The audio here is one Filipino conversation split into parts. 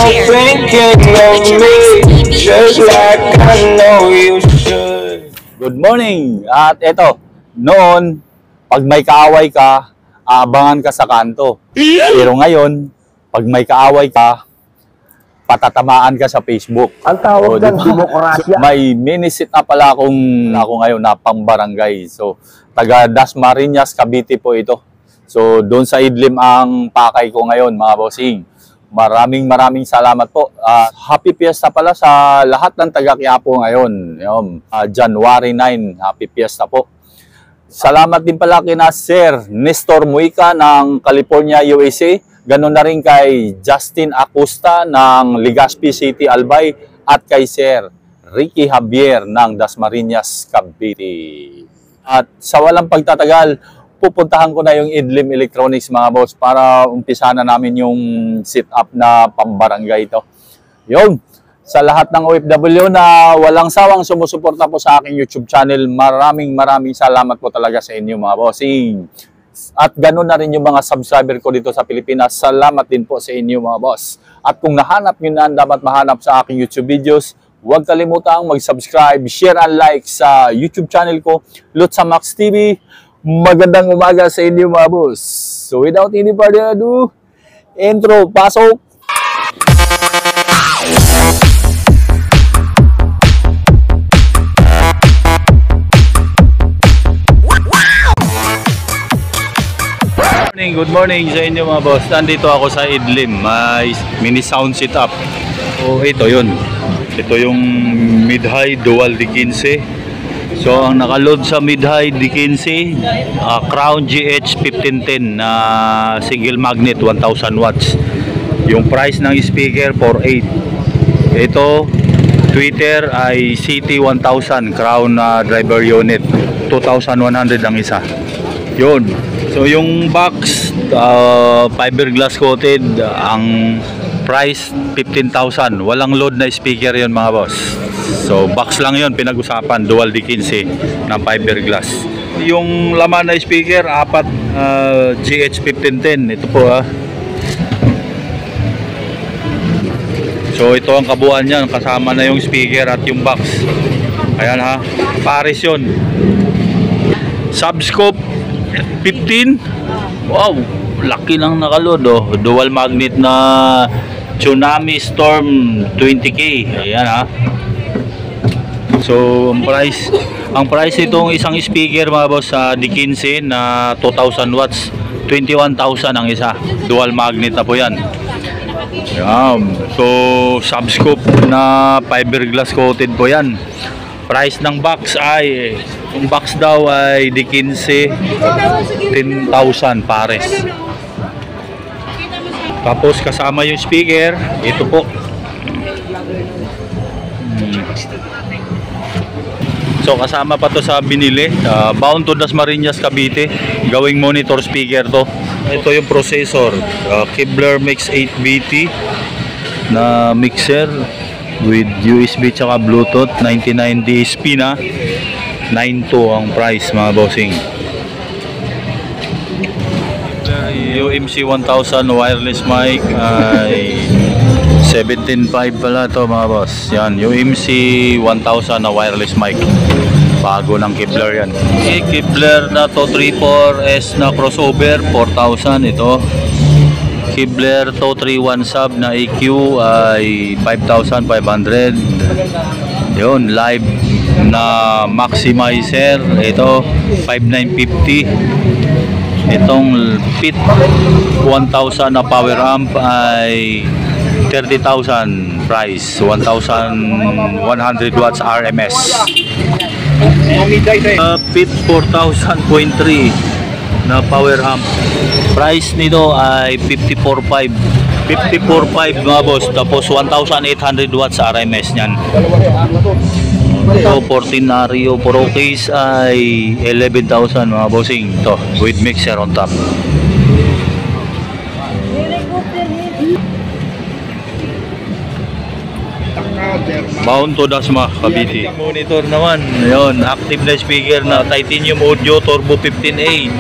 thinking of me, just like I know you should. Good morning! At eto, noon, pag may kaaway ka, aabangan ka sa kanto. Pero ngayon, pag may kaaway ka, patatamaan ka sa Facebook. Ang tawag ng demokrasya. May mini-sit up pala ako ngayon na pambarangay. So, taga Dasmariñas, Cavite po ito. So, doon sa Idlim ang pakay ko ngayon, mga bossing. Maraming salamat po. Happy Fiesta pala sa lahat ng taga Quiapo ngayon. January 9, Happy Fiesta po. Salamat din pala kina Sir Nestor Muica ng California, USA. Ganon na rin kay Justin Acosta ng Legazpi City, Albay. At kay Sir Ricky Javier ng Dasmariñas, Cavite. At sa walang pagtatagal, pupuntahan ko na yung Idlim Electronics, mga boss, para umpisa na namin yung sit-up na pambarangay ito. Yun, sa lahat ng OFW na walang sawang sumusuporta po sa aking YouTube channel, maraming salamat po talaga sa inyo, mga bossing. At ganoon na rin yung mga subscriber ko dito sa Pilipinas. Salamat din po sa inyo, mga boss. At kung nahanap nyo na dapat mahanap sa aking YouTube videos, huwag kalimutang mag-subscribe, share and like sa YouTube channel ko, Lutsa Max TV. Magandang umaga sa inyo, mga boss. So without any further ado, intro, pasok! Good morning sa inyo, mga boss. Nandito ako sa Idlim, may mini sound setup. So ito yun. Ito yung mid-high dual D15. So ang nakaload sa mid-high D15, Crown GH1510 na single magnet 1000 watts. Yung price ng speaker 4.8. Ito tweeter ay CT1000 Crown driver unit 2,100 ang isa. Yun. So yung box fiberglass coated, ang price 15,000. Walang load na speaker yon, mga boss. So box lang yon, pinag-usapan, dual D15 na fiberglass. Yung laman na speaker, 4 GH1510. Ito po So ito ang kabuuan niyan, kasama na yung speaker at yung box. Ayan pares yon. Subscope 15. Wow, laki lang nakaload dual magnet na Tsunami Storm 20K. Ayan So ang price itong isang speaker, mga boss, sa D15 na 2,000 watts, 21,000 ang isa. Dual magnet na po yan. So subscope na fiberglass coated po yan. Price ng box ay, yung box daw ay D15, 10,000 pares. Tapos kasama yung speaker, ito po. So kasama pa to sa binili, bound to Dasmariñas, Cavite. Gawing monitor speaker to. Ito yung processor, Kibler Mix 8BT na mixer with USB tsaka Bluetooth, 99 DSP na. 9.2 ang price, mga bossing. UMC 1000 wireless mic ay 17.5 pala to, mga boss. Yan, UMC 1000 na wireless mic. Bago ng Kibler yan. Okay, Kibler na to 34S na crossover, 4,000 ito. Kibler to 31 sub na EQ ay 5,500. Yun, live na maximizer, ito 5,950. Itong PIT 1000 na power amp ay 30,000 price, 1,100 watts RMS. PIT 4,000.3 na power amp, price nito ay 54,500 mga boss. Tapos 1,800 watts RMS nyan. Ito 14 Ario Pro case ay 11,000 mga bossing. Ito with mixer on top. Bound to Dasma, Cavite. Monitor naman, ayun, active na speaker na Titanium Audio Turbo 15A.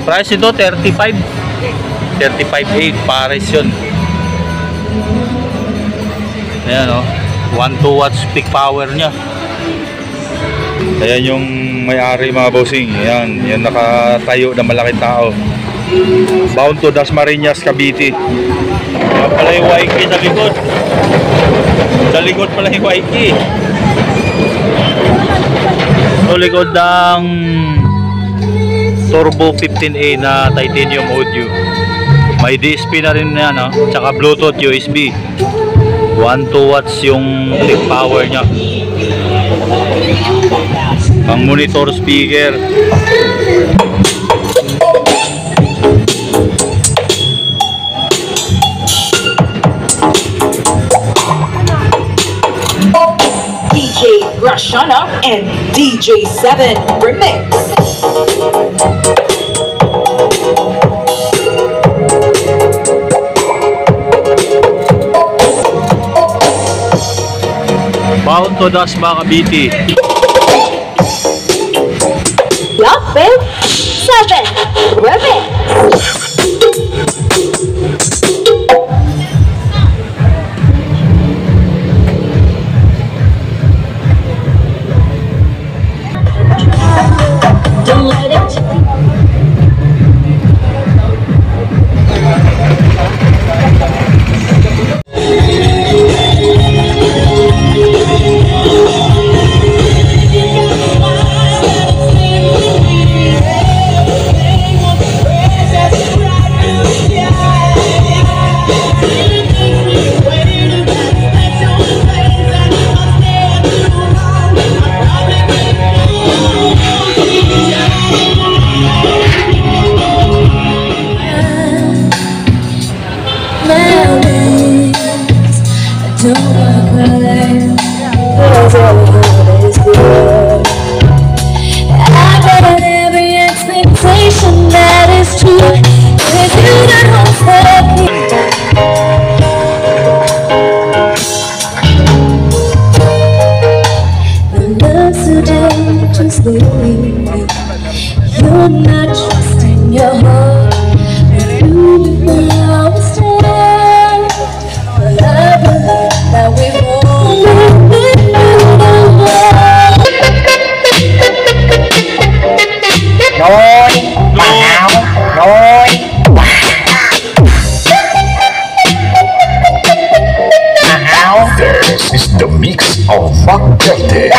Price nito 35,800 pares yun. Ayan o, 1-2 watts peak power nya. Ayan yung may-ari mga bossing. Ayan, yung nakatayo na malaking tao. Bound to Dasmariñas, Cavite. Ayan pala yung Waiki sa likod. Sa likod pala yung Waiki. So likod ng Turbo 15A na titanium audio. May DSP na rin yan, no? Tsaka Bluetooth, USB. 1-2 watts yung peak power nya. Ang monitor speaker. DJ Rashana and DJ 7 Remix. Bound to Dasma, Cavite. Lockbill 7 Remix. You're not trusting your heart. You now stand. But I believe that we won't make it Rồi, bảo, rồi. Bảo. This is the mix of Mark Delta.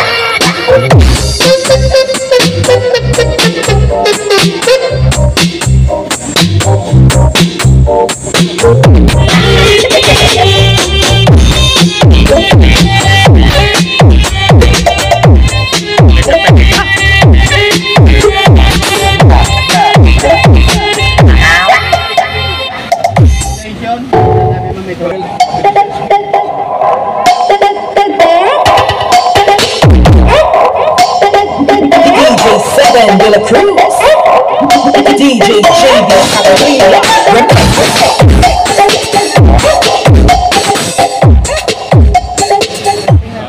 De la Cruz, DJ JB Catalina.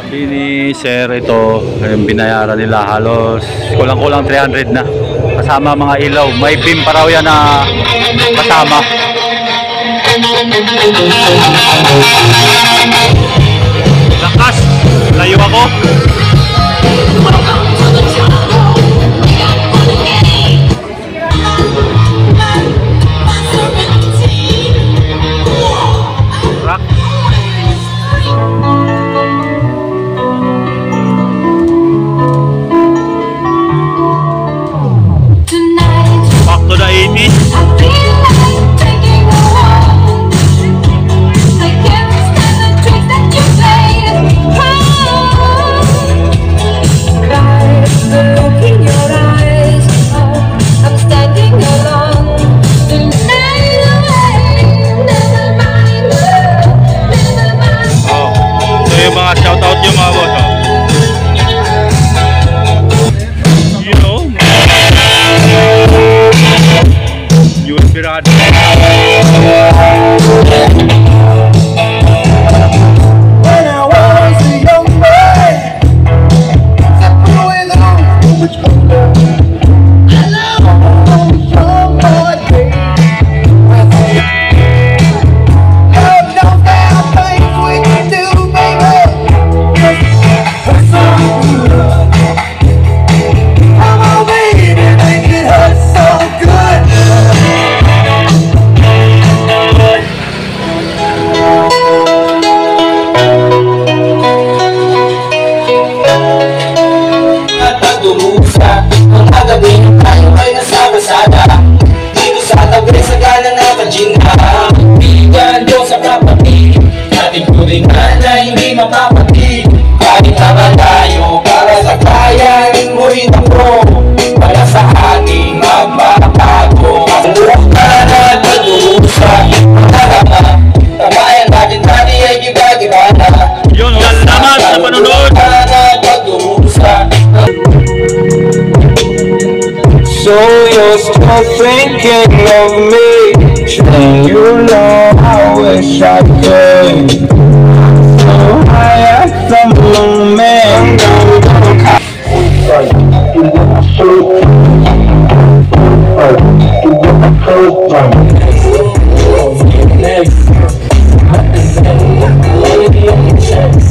Sabi ni Sir, ito yung binayaran nila halos kulang-kulang 300 na kasama mga ilaw. May beam pa raw yan na kasama. Lakas! Layo ako! Back to the 80s. tabi tayo ay nasa basada. Dito sa tabi sa gana na kajina. Bigyan Diyos sa kapatid, ating turingan na hindi mapapatid. Kahit tama tayo para sa bayan mo rin ako, para sa ating magbabago. Bukas na nagdusa, tama, tamayan natin natin ay giba-giba na. Yun, salamat sa panonood. So you're still thinking of me, and you know I wish I could. So high at the moment,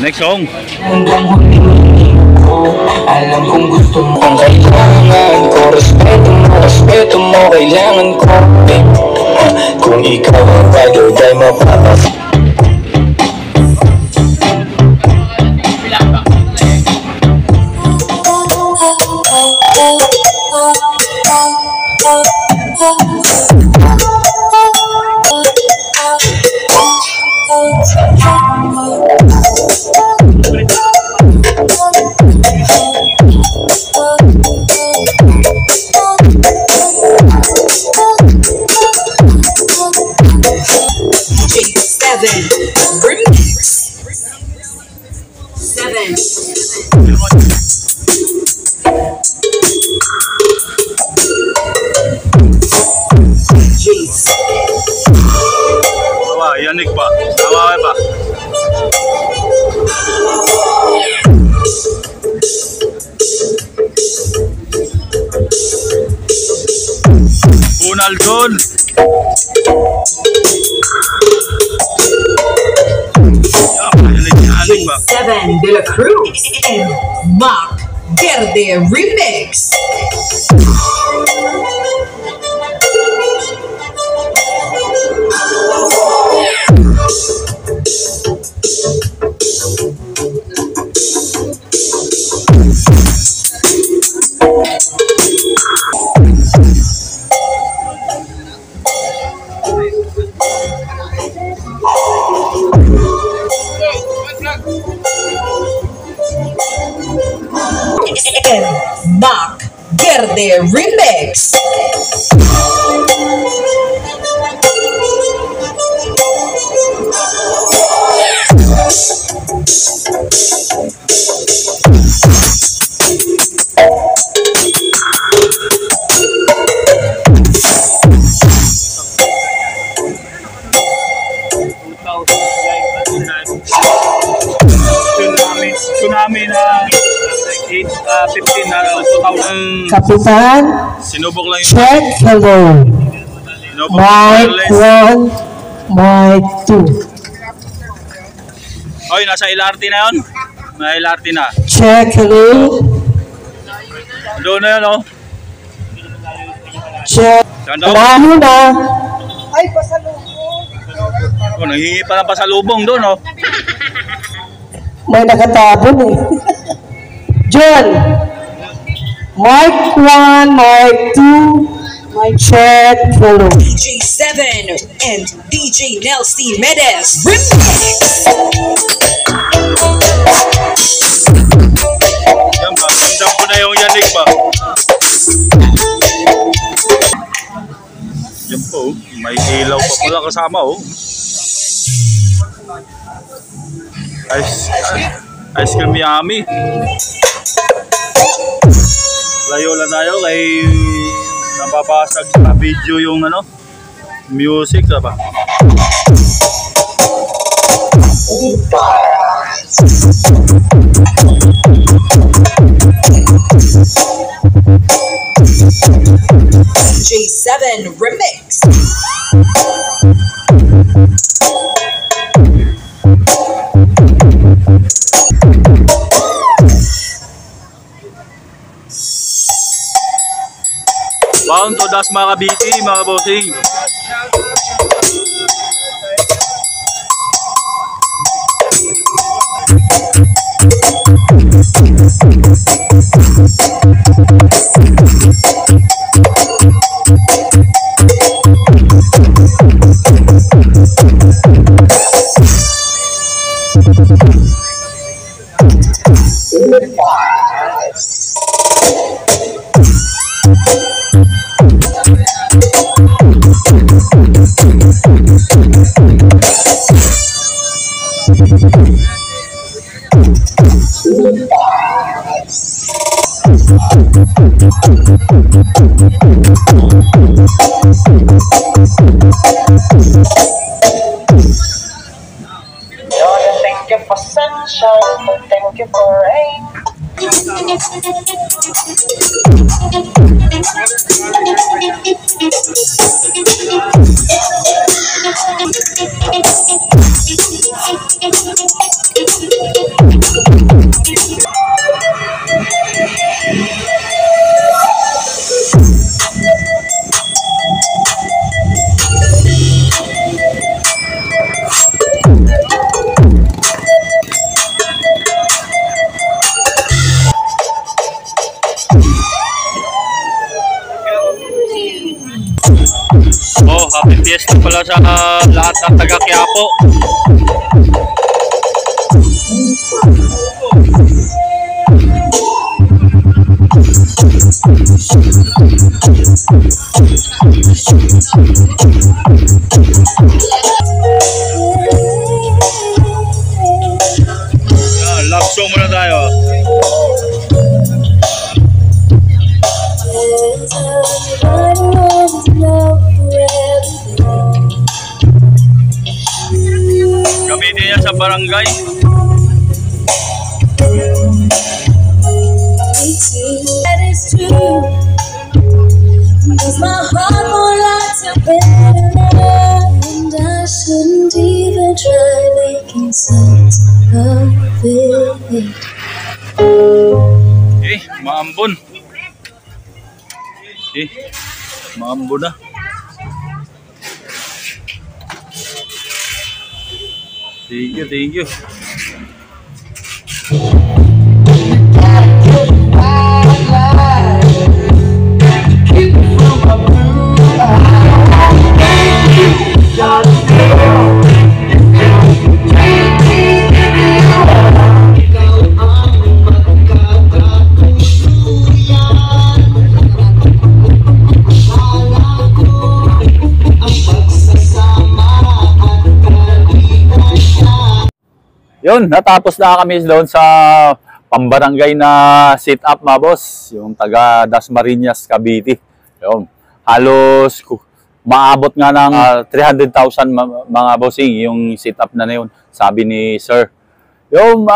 Next song. Hanggang huli ko, alam kong gusto mo. Ang kailangan ko, respeto mo, kailangan ko. Kung ikaw ang ride or die, mapapas. Yanik pa. Tama ba? Bunaldon. J7 De La Cruz and Mac Verde Remix. And Mac Verde Remix. Tsunami na 15 na 2000. Kapitan, Sinubok lang yung check, hello. sinubok Mic yung 1, mic 2. Oy, nasa LRT na yun. Nasa LRT na. Check, hello. Doon na yun, oh. Check. Ganda. Marami na. Oh, nanghingi pa ng pasalubong doon, oh. May nakatabon eh. John, mic 1, mic 2, mic check, hello. J7 and DJ Nelsie Medes Remix. Yan ba? Tandang ko na yung yanig ba? Yan po, oh. May ilaw pa pala kasama, oh. Ice cream yummy. Layo lang tayo kay napapasag sa video yung ano, music, diba? J7 Remix. Bound to Das mga kabiti, mga bossing. Thank you for sunshine, thank you for rain. Oh, happy fiesta pala sa lahat ng taga Quiapo. Love song muna tayo. Gamitin niya sa barangay. That is true. Cause my heart won't lie to better, and I shouldn't even try making sense of it. Maambon. Maambon na. Thank you, thank you. Yun, natapos na kami doon sa pambarangay na sit-up mga boss, yung taga Dasmariñas, Cavite. Yun, halos maabot nga ng 300,000 mga bossing yung sit-up na yun, sabi ni Sir. Yung,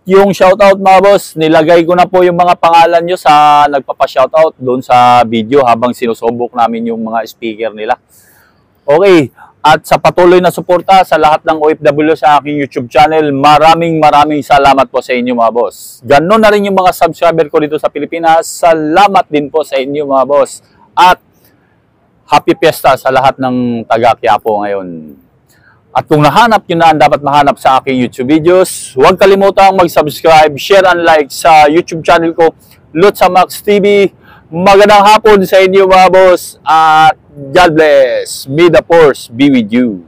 yung shoutout mga boss, nilagay ko na po yung mga pangalan nyo sa nagpapa-shoutout doon sa video habang sinusubok namin yung mga speaker nila. Okay. At sa patuloy na suporta sa lahat ng OFW sa aking YouTube channel, maraming salamat po sa inyo mga boss. Ganon na rin yung mga subscriber ko dito sa Pilipinas. Salamat din po sa inyo mga boss. At happy fiesta sa lahat ng taga Quiapo ngayon. At kung nahanap nyo na ang dapat mahanap sa aking YouTube videos, huwag kalimutang mag-subscribe, share and like sa YouTube channel ko, Lutsa Max TV. Magandang hapon sa inyo mga boss. At God bless. May the force be with you.